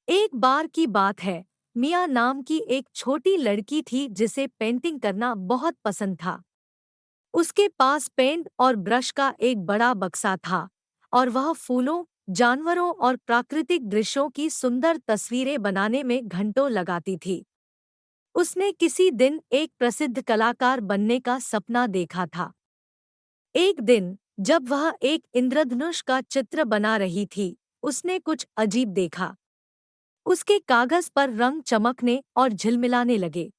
एक बार की बात है। मिया नाम की एक छोटी लड़की थी जिसे पेंटिंग करना बहुत पसंद था। उसके पास पेंट और ब्रश का एक बड़ा बक्सा था और वह फूलों, जानवरों और प्राकृतिक दृश्यों की सुंदर तस्वीरें बनाने में घंटों लगाती थी। उसने किसी दिन एक प्रसिद्ध कलाकार बनने का सपना देखा था। एक दिन जब वह एक इंद्रधनुष का चित्र बना रही थी, उसने कुछ अजीब देखा। उसके कागज पर रंग चमकने और झिलमिलाने लगे।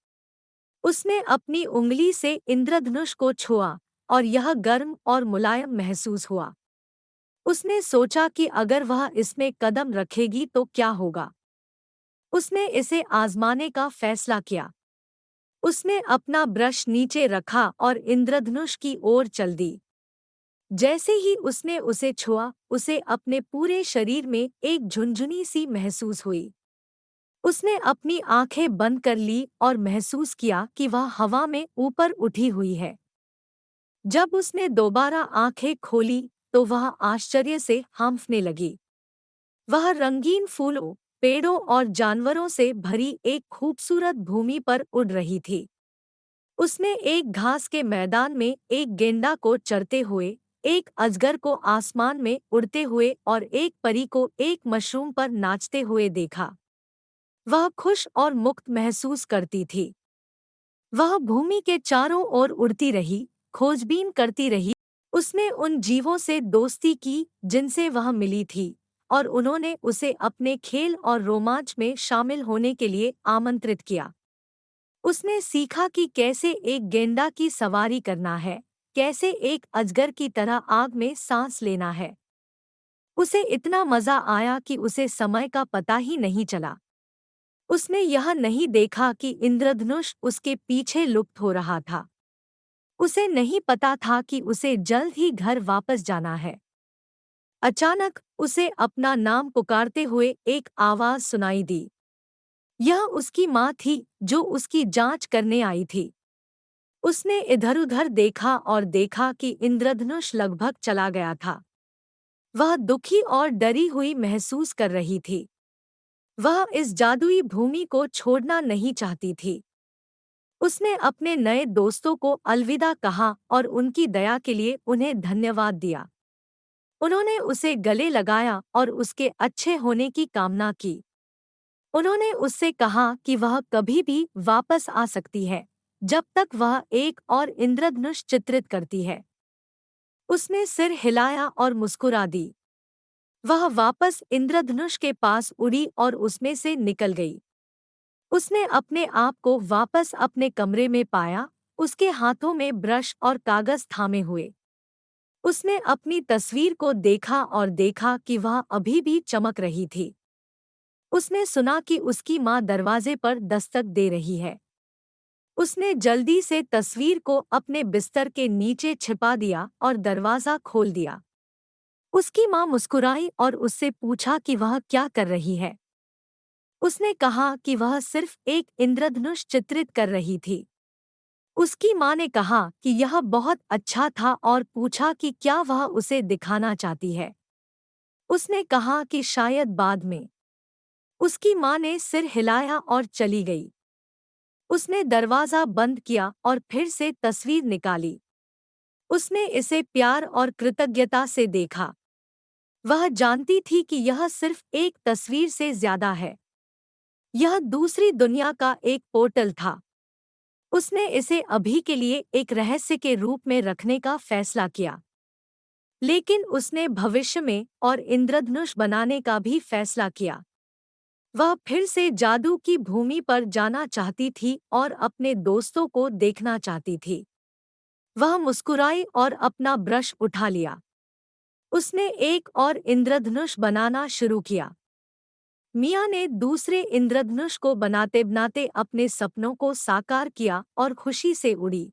उसने अपनी उंगली से इंद्रधनुष को छुआ और यह गर्म और मुलायम महसूस हुआ। उसने सोचा कि अगर वह इसमें कदम रखेगी तो क्या होगा। उसने इसे आजमाने का फैसला किया। उसने अपना ब्रश नीचे रखा और इंद्रधनुष की ओर चल दी। जैसे ही उसने उसे छुआ, उसे अपने पूरे शरीर में एक झुनझुनी सी महसूस हुई। उसने अपनी आंखें बंद कर ली और महसूस किया कि वह हवा में ऊपर उठी हुई है। जब उसने दोबारा आंखें खोली तो वह आश्चर्य से हांफने लगी। वह रंगीन फूलों, पेड़ों और जानवरों से भरी एक खूबसूरत भूमि पर उड़ रही थी। उसने एक घास के मैदान में एक गेंडा को चरते हुए, एक अजगर को आसमान में उड़ते हुए और एक परी को एक मशरूम पर नाचते हुए देखा। वह खुश और मुक्त महसूस करती थी। वह भूमि के चारों ओर उड़ती रही, खोजबीन करती रही। उसने उन जीवों से दोस्ती की जिनसे वह मिली थी, और उन्होंने उसे अपने खेल और रोमांच में शामिल होने के लिए आमंत्रित किया। उसने सीखा कि कैसे एक गेंडा की सवारी करना है, कैसे एक अजगर की तरह आग में सांस लेना है। उसे इतना मजा आया कि उसे समय का पता ही नहीं चला। उसने यह नहीं देखा कि इंद्रधनुष उसके पीछे लुप्त हो रहा था। उसे नहीं पता था कि उसे जल्द ही घर वापस जाना है। अचानक उसे अपना नाम पुकारते हुए एक आवाज सुनाई दी। यह उसकी माँ थी जो उसकी जांच करने आई थी। उसने इधर-उधर देखा और देखा कि इंद्रधनुष लगभग चला गया था। वह दुखी और डरी हुई महसूस कर रही थी। वह इस जादुई भूमि को छोड़ना नहीं चाहती थी। उसने अपने नए दोस्तों को अलविदा कहा और उनकी दया के लिए उन्हें धन्यवाद दिया। उन्होंने उसे गले लगाया और उसके अच्छे होने की कामना की। उन्होंने उससे कहा कि वह कभी भी वापस आ सकती है, जब तक वह एक और इंद्रधनुष चित्रित करती है। उसने सिर हिलाया और मुस्कुरा दी। वह वापस इंद्रधनुष के पास उड़ी और उसमें से निकल गई। उसने अपने आप को वापस अपने कमरे में पाया, उसके हाथों में ब्रश और कागज थामे हुए। उसने अपनी तस्वीर को देखा और देखा कि वह अभी भी चमक रही थी। उसने सुना कि उसकी माँ दरवाजे पर दस्तक दे रही है। उसने जल्दी से तस्वीर को अपने बिस्तर के नीचे छिपा दिया और दरवाज़ा खोल दिया। उसकी माँ मुस्कुराई और उससे पूछा कि वह क्या कर रही है। उसने कहा कि वह सिर्फ एक इंद्रधनुष चित्रित कर रही थी। उसकी माँ ने कहा कि यह बहुत अच्छा था और पूछा कि क्या वह उसे दिखाना चाहती है। उसने कहा कि शायद बाद में। उसकी माँ ने सिर हिलाया और चली गई। उसने दरवाज़ा बंद किया और फिर से तस्वीर निकाली। उसने इसे प्यार और कृतज्ञता से देखा। वह जानती थी कि यह सिर्फ एक तस्वीर से ज्यादा है। यह दूसरी दुनिया का एक पोर्टल था। उसने इसे अभी के लिए एक रहस्य के रूप में रखने का फैसला किया। लेकिन उसने भविष्य में और इंद्रधनुष बनाने का भी फैसला किया। वह फिर से जादू की भूमि पर जाना चाहती थी और अपने दोस्तों को देखना चाहती थी। वह मुस्कुराई और अपना ब्रश उठा लिया। उसने एक और इंद्रधनुष बनाना शुरू किया। मिया ने दूसरे इंद्रधनुष को बनाते बनाते अपने सपनों को साकार किया और खुशी से उड़ी।